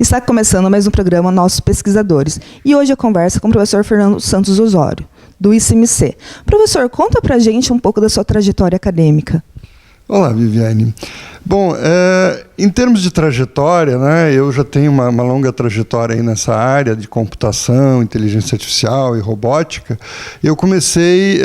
Está começando mais um programa Nossos Pesquisadores. E hoje eu converso com o professor Fernando Santos Osório, do ICMC. Professor, conta pra gente um pouco da sua trajetória acadêmica. Olá, Viviane. Bom, em termos de trajetória, né, eu já tenho uma longa trajetória aí nessa área de computação, inteligência artificial e robótica. Eu comecei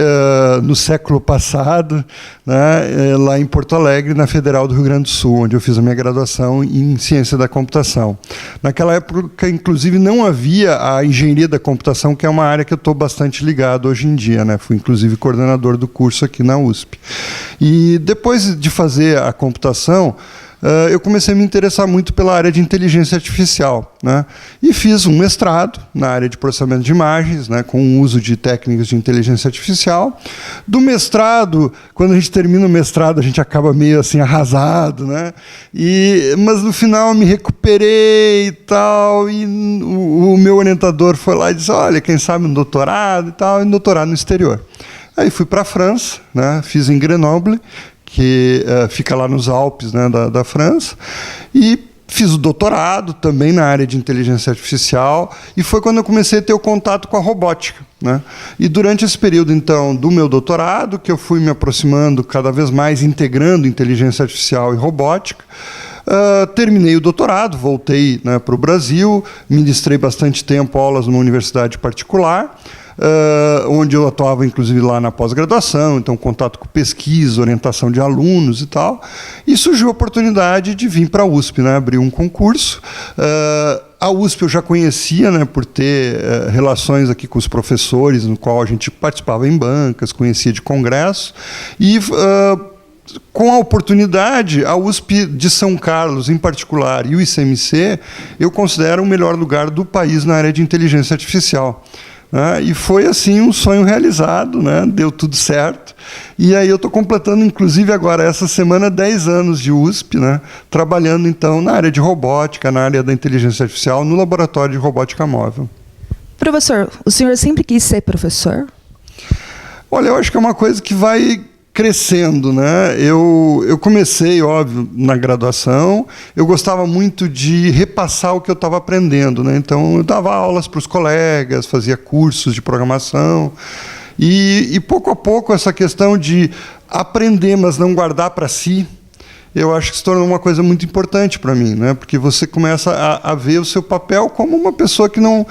no século passado, né, lá em Porto Alegre, na Federal do Rio Grande do Sul, onde eu fiz a minha graduação em ciência da computação. Naquela época, inclusive, não havia a engenharia da computação, que é uma área que eu estou bastante ligado hoje em dia, né? Fui, inclusive, coordenador do curso aqui na USP. E depois de fazer a computação, eu comecei a me interessar muito pela área de inteligência artificial, né? E fiz um mestrado na área de processamento de imagens, né, com o uso de técnicas de inteligência artificial. Do mestrado, quando a gente termina o mestrado, a gente acaba meio assim arrasado, né? Mas no final eu me recuperei e tal, e o meu orientador foi lá e disse: olha, quem sabe um doutorado e tal, e um doutorado no exterior. Aí fui para a França, né, fiz em Grenoble, que fica lá nos Alpes, né, da França, e fiz o doutorado também na área de inteligência artificial, e foi quando eu comecei a ter o contato com a robótica, né? E durante esse período, então, do meu doutorado, que eu fui me aproximando cada vez mais, integrando inteligência artificial e robótica. Terminei o doutorado, voltei, né, para o Brasil, ministrei bastante tempo aulas numa universidade particular, onde eu atuava, inclusive, lá na pós-graduação, então contato com pesquisa, orientação de alunos e tal, e surgiu a oportunidade de vir para a USP, né, abrir um concurso. A USP eu já conhecia, né, por ter relações aqui com os professores, no qual a gente participava em bancas, conhecia de congresso, e com a oportunidade, a USP de São Carlos, em particular, e o ICMC, eu considero o melhor lugar do país na área de inteligência artificial. E foi assim um sonho realizado, né? Deu tudo certo. E aí eu estou completando, inclusive agora, essa semana, 10 anos de USP, né? Trabalhando então na área de robótica, na área da inteligência artificial, no laboratório de robótica móvel. Professor, o senhor sempre quis ser professor? Olha, eu acho que é uma coisa que vai crescendo, né? Eu comecei, óbvio, na graduação. Eu gostava muito de repassar o que eu estava aprendendo, né? Então, eu dava aulas para os colegas, fazia cursos de programação. E pouco a pouco, essa questão de aprender, mas não guardar para si, eu acho que se tornou uma coisa muito importante para mim, né? Porque você começa a ver o seu papel como uma pessoa que não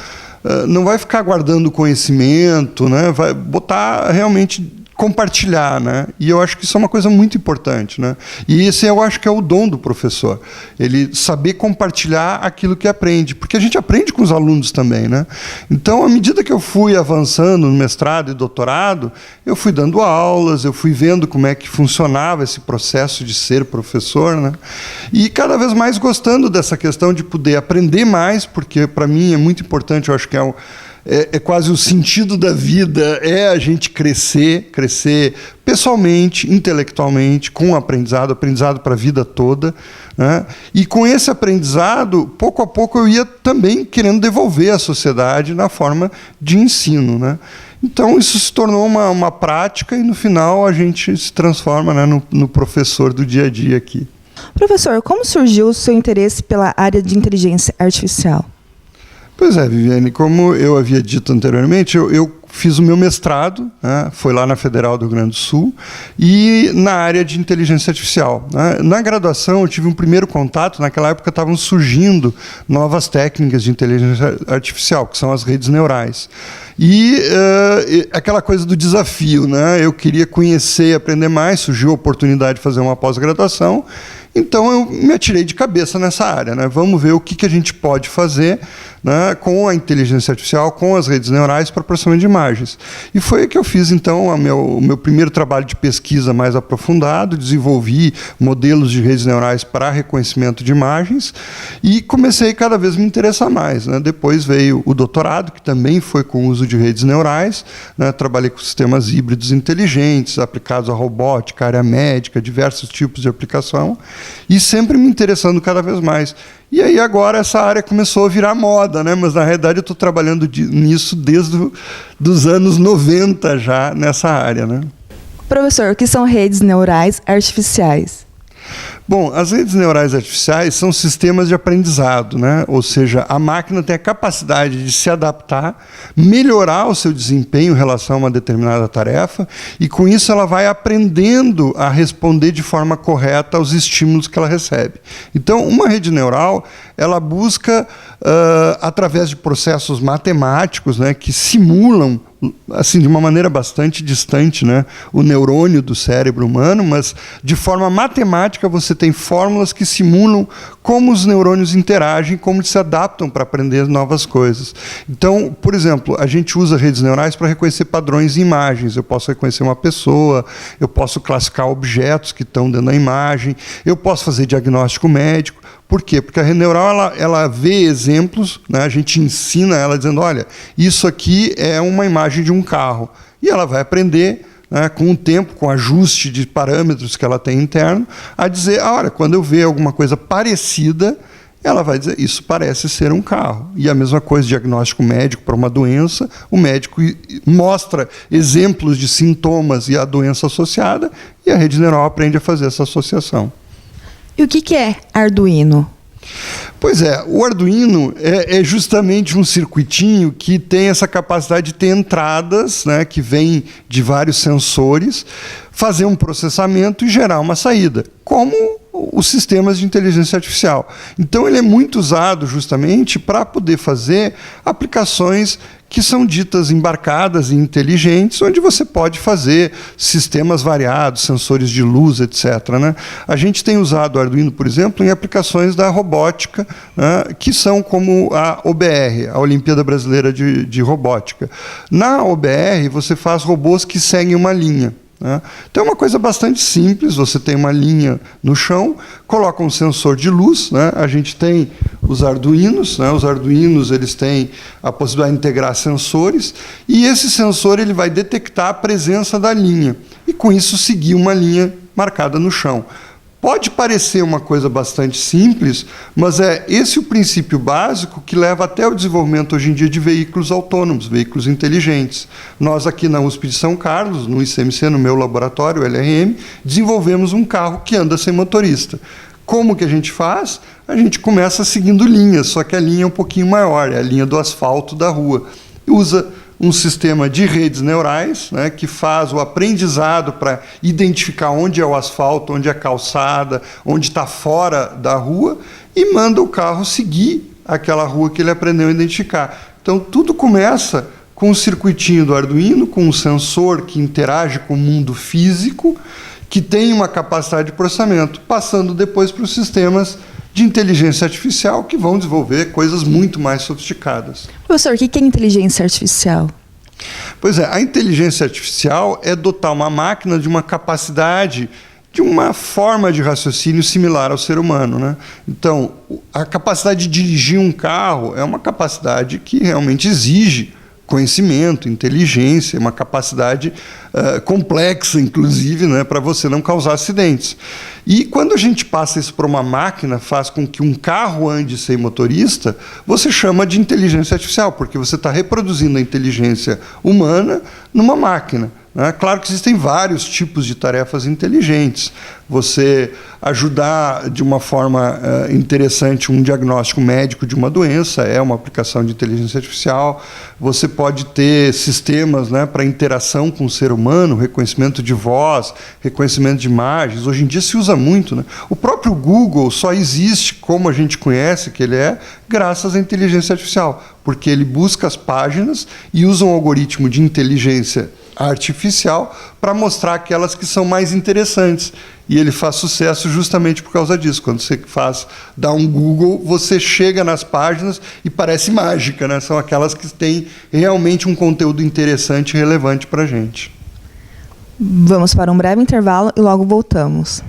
vai ficar guardando conhecimento, né? Vai botar realmente compartilhar, né? E eu acho que isso é uma coisa muito importante, né? E esse eu acho que é o dom do professor, ele saber compartilhar aquilo que aprende, porque a gente aprende com os alunos também, né? Então, à medida que eu fui avançando no mestrado e doutorado, eu fui dando aulas, eu fui vendo como é que funcionava esse processo de ser professor, né? E cada vez mais gostando dessa questão de poder aprender mais, porque para mim é muito importante, eu acho que é quase o sentido da vida, é a gente crescer pessoalmente, intelectualmente, com o aprendizado para a vida toda, né? E com esse aprendizado, pouco a pouco eu ia também querendo devolver à sociedade na forma de ensino, né? Então isso se tornou uma prática e no final a gente se transforma, né, no professor do dia a dia aqui. Professor, como surgiu o seu interesse pela área de inteligência artificial? Pois é, Viviane, como eu havia dito anteriormente, eu fiz o meu mestrado, né, foi lá na Federal do Rio Grande do Sul, e na área de inteligência artificial, né. Na graduação, eu tive um primeiro contato, naquela época estavam surgindo novas técnicas de inteligência artificial, que são as redes neurais. E aquela coisa do desafio, né, eu queria conhecer, aprender mais, surgiu a oportunidade de fazer uma pós-graduação, então eu me atirei de cabeça nessa área, né? Vamos ver o que a gente pode fazer, né, com a inteligência artificial, com as redes neurais para processamento de imagens. E foi aí que eu fiz, então, o meu primeiro trabalho de pesquisa mais aprofundado, desenvolvi modelos de redes neurais para reconhecimento de imagens e comecei cada vez a me interessar mais, né? Depois veio o doutorado, que também foi com o uso de redes neurais, né? Trabalhei com sistemas híbridos inteligentes, aplicados à robótica, área médica, diversos tipos de aplicação, e sempre me interessando cada vez mais. E aí agora essa área começou a virar moda, né? Mas na realidade eu estou trabalhando nisso desde os anos 90 já nessa área, né? Professor, o que são redes neurais artificiais? Bom, as redes neurais artificiais são sistemas de aprendizado, né? Ou seja, a máquina tem a capacidade de se adaptar, melhorar o seu desempenho em relação a uma determinada tarefa, e com isso ela vai aprendendo a responder de forma correta aos estímulos que ela recebe. Então, uma rede neural, ela busca, através de processos matemáticos, né, que simulam, assim, de uma maneira bastante distante, né, o neurônio do cérebro humano, mas de forma matemática você tem fórmulas que simulam como os neurônios interagem, como se adaptam para aprender novas coisas. Então, por exemplo, a gente usa redes neurais para reconhecer padrões em imagens. Eu posso reconhecer uma pessoa, eu posso classificar objetos que estão dentro da imagem, eu posso fazer diagnóstico médico. Por quê? Porque a rede neural ela vê exemplos, né? A gente ensina ela dizendo, olha, isso aqui é uma imagem de um carro. E ela vai aprender, né, com o tempo, com ajuste de parâmetros que ela tem interno, a dizer, olha, quando eu ver alguma coisa parecida, ela vai dizer, isso parece ser um carro. E a mesma coisa, diagnóstico médico para uma doença, o médico mostra exemplos de sintomas e a doença associada, e a rede neural aprende a fazer essa associação. E o que é Arduino? Pois é, o Arduino é justamente um circuitinho que tem essa capacidade de ter entradas, né, que vêm de vários sensores, fazer um processamento e gerar uma saída, como os sistemas de inteligência artificial. Então ele é muito usado justamente para poder fazer aplicações que são ditas embarcadas e inteligentes, onde você pode fazer sistemas variados, sensores de luz, etc., né? A gente tem usado o Arduino, por exemplo, em aplicações da robótica, né, que são como a OBR, a Olimpíada Brasileira de Robótica. Na OBR, você faz robôs que seguem uma linha. Então é uma coisa bastante simples, você tem uma linha no chão, coloca um sensor de luz, né? A gente tem os Arduinos, né? Os Arduinos eles têm a possibilidade de integrar sensores, e esse sensor ele vai detectar a presença da linha, e com isso seguir uma linha marcada no chão. Pode parecer uma coisa bastante simples, mas é esse o princípio básico que leva até o desenvolvimento hoje em dia de veículos autônomos, veículos inteligentes. Nós aqui na USP de São Carlos, no ICMC, no meu laboratório, o LRM, desenvolvemos um carro que anda sem motorista. Como que a gente faz? A gente começa seguindo linhas, só que a linha é um pouquinho maior, é a linha do asfalto da rua. Usa um sistema de redes neurais, né, que faz o aprendizado para identificar onde é o asfalto, onde é a calçada, onde está fora da rua, e manda o carro seguir aquela rua que ele aprendeu a identificar. Então, tudo começa com um circuitinho do Arduino, com um sensor que interage com o mundo físico, que tem uma capacidade de processamento, passando depois para os sistemas de inteligência artificial, que vão desenvolver coisas muito mais sofisticadas. Professor, o que é inteligência artificial? Pois é, a inteligência artificial é dotar uma máquina de uma capacidade, de uma forma de raciocínio similar ao ser humano, né? Então, a capacidade de dirigir um carro é uma capacidade que realmente exige conhecimento, inteligência, uma capacidade complexa, inclusive, né, para você não causar acidentes. E quando a gente passa isso para uma máquina, faz com que um carro ande sem motorista, você chama de inteligência artificial, porque você está reproduzindo a inteligência humana numa máquina. Claro que existem vários tipos de tarefas inteligentes. Você ajudar de uma forma interessante um diagnóstico médico de uma doença é uma aplicação de inteligência artificial. Você pode ter sistemas, né, para interação com o ser humano, reconhecimento de voz, reconhecimento de imagens. Hoje em dia se usa muito, né? O próprio Google só existe como a gente conhece que ele é graças à inteligência artificial, porque ele busca as páginas e usa um algoritmo de inteligência artificial para mostrar aquelas que são mais interessantes. E ele faz sucesso justamente por causa disso. Quando você dá um Google, você chega nas páginas e parece mágica, né? São aquelas que têm realmente um conteúdo interessante e relevante para a gente. Vamos para um breve intervalo e logo voltamos.